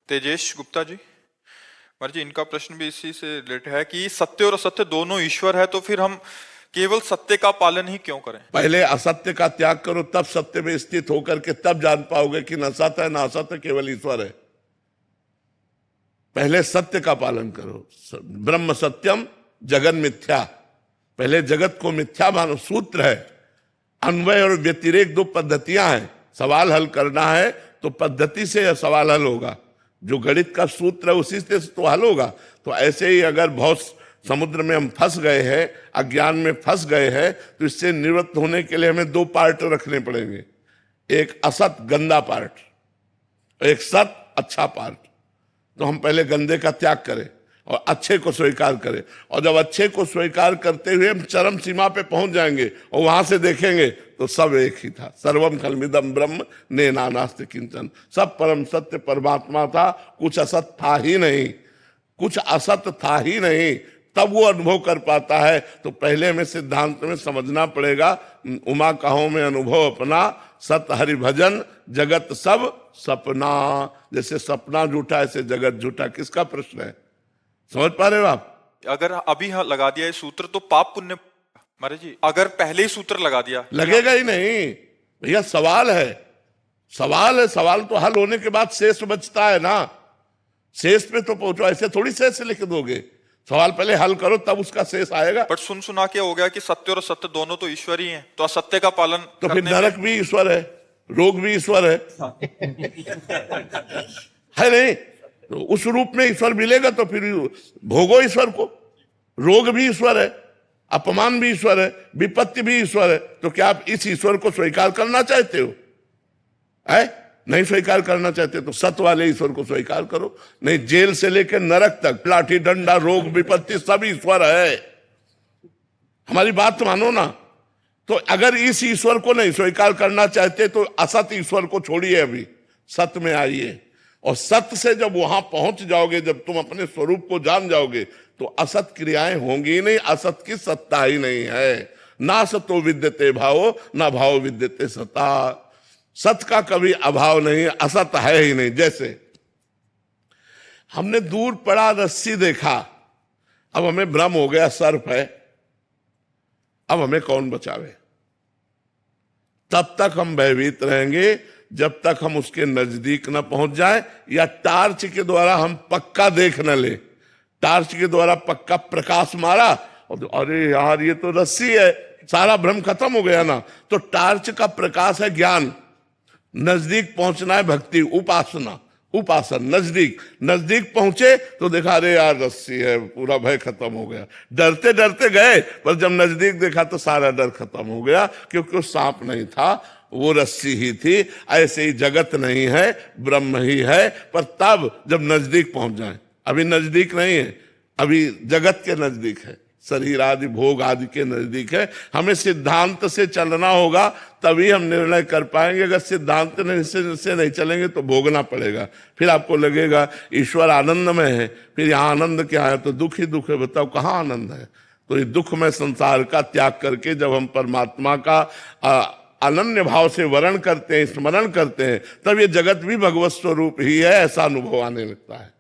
तेजेश गुप्ता जी, महाराज जी इनका प्रश्न भी इसी से रिलेटेड है कि सत्य और असत्य दोनों ईश्वर है, तो फिर हम केवल सत्य का पालन ही क्यों करें? पहले असत्य का त्याग करो, तब सत्य में स्थित होकर के तब जान पाओगे कि न सत्य है न असत्य, केवल ईश्वर है। पहले सत्य का पालन करो। ब्रह्म सत्यम जगन मिथ्या, पहले जगत को मिथ्या मानो। सूत्र है, अन्वय और व्यतिरेक दो पद्धतियां हैं। सवाल हल करना है तो पद्धति से यह सवाल हल होगा। जो गणित का सूत्र है उसी से तो हल होगा। तो ऐसे ही अगर बहुत समुद्र में हम फंस गए हैं, अज्ञान में फंस गए हैं, तो इससे निवृत्त होने के लिए हमें दो पार्ट रखने पड़ेंगे, एक असत गंदा पार्ट, एक सत अच्छा पार्ट। तो हम पहले गंदे का त्याग करें और अच्छे को स्वीकार करें, और जब अच्छे को स्वीकार करते हुए हम चरम सीमा पे पहुंच जाएंगे और वहां से देखेंगे तो सब एक ही था। सर्वम खलमिदम ब्रह्म ने नानास्ति किंचन, सब परम सत्य परमात्मा था, कुछ असत था ही नहीं, कुछ असत था ही नहीं। तब वो अनुभव कर पाता है। तो पहले हमें सिद्धांत में समझना पड़ेगा, उमा कहो में अनुभव अपना, सत हरि भजन जगत सब सपना। जैसे सपना झूठा ऐसे जगत झूठा। किसका प्रश्न है, समझ पा रहे हो आप? अगर अभी लगा दिया ये सूत्र तो पाप पुण्य, महाराज जी अगर पहले ही सूत्र लगा दिया लगेगा ही नहीं भैया। सवाल है, सवाल है, सवाल तो हल होने के बाद शेष बचता है ना। शेष पे तो पहुंचो, ऐसे थोड़ी शेष लिख दोगे। सवाल पहले हल करो तब उसका शेष आएगा। बट सुन सुना के हो गया कि सत्य और असत्य दोनों तो ईश्वर ही हैं, तो असत्य का पालन तो फिर नरक भी ईश्वर है, रोग भी ईश्वर है है नहीं? तो उस रूप में ईश्वर मिलेगा तो फिर भोगो ईश्वर को। रोग भी ईश्वर है, अपमान भी ईश्वर है, विपत्ति भी ईश्वर है। तो क्या आप इस ईश्वर को स्वीकार करना चाहते हो? नहीं स्वीकार करना चाहते तो सत्य वाले ईश्वर को स्वीकार करो। नहीं, जेल से लेकर नरक तक लाठी डंडा रोग विपत्ति सब ईश्वर है। हमारी बात मानो ना। तो अगर इस ईश्वर को नहीं स्वीकार करना चाहते तो असत ईश्वर को छोड़िए, अभी सत्य में आइए। और सत्य से जब वहां पहुंच जाओगे, जब तुम अपने स्वरूप को जान जाओगे, तो असत क्रियाएं होंगी ही नहीं, असत की सत्ता ही नहीं है। ना सतो विद्यते भावो, ना भाव विद्यते सत्ता। सत्य का कभी अभाव नहीं, असत है ही नहीं। जैसे हमने दूर पड़ा रस्सी देखा, अब हमें भ्रम हो गया सर्प है, अब हमें कौन बचावे? तब तक हम भयभीत रहेंगे जब तक हम उसके नजदीक न पहुंच जाए, या टार्च के द्वारा हम पक्का देख न ले। टार्च के द्वारा पक्का प्रकाश मारा और अरे यार ये तो रस्सी है, सारा भ्रम खत्म हो गया ना। तो टार्च का प्रकाश है ज्ञान, नजदीक पहुंचना है भक्ति, उपासना, उपासन। नजदीक पहुंचे तो देखा अरे यार रस्सी है, पूरा भय खत्म हो गया। डरते डरते गए, पर जब नजदीक देखा तो सारा डर खत्म हो गया, क्योंकि वो सांप नहीं था, वो रस्सी ही थी। ऐसे ही जगत नहीं है, ब्रह्म ही है। पर तब जब नजदीक पहुंच जाए, अभी नजदीक नहीं है, अभी जगत के नजदीक है, शरीर आदि भोग आदि के नजदीक है। हमें सिद्धांत से चलना होगा, तभी हम निर्णय कर पाएंगे। अगर सिद्धांत से नहीं चलेंगे तो भोगना पड़ेगा। फिर आपको लगेगा ईश्वर आनंद में है, फिर यहाँ आनंद क्या है? तो दुख ही दुख है। बताओ कहाँ आनंद है? तो ये दुख में संसार का त्याग करके जब हम परमात्मा का अनन्य भाव से वर्ण करते हैं, स्मरण करते हैं, तब ये जगत भी भगवत स्वरूप ही है, ऐसा अनुभव आने लगता है।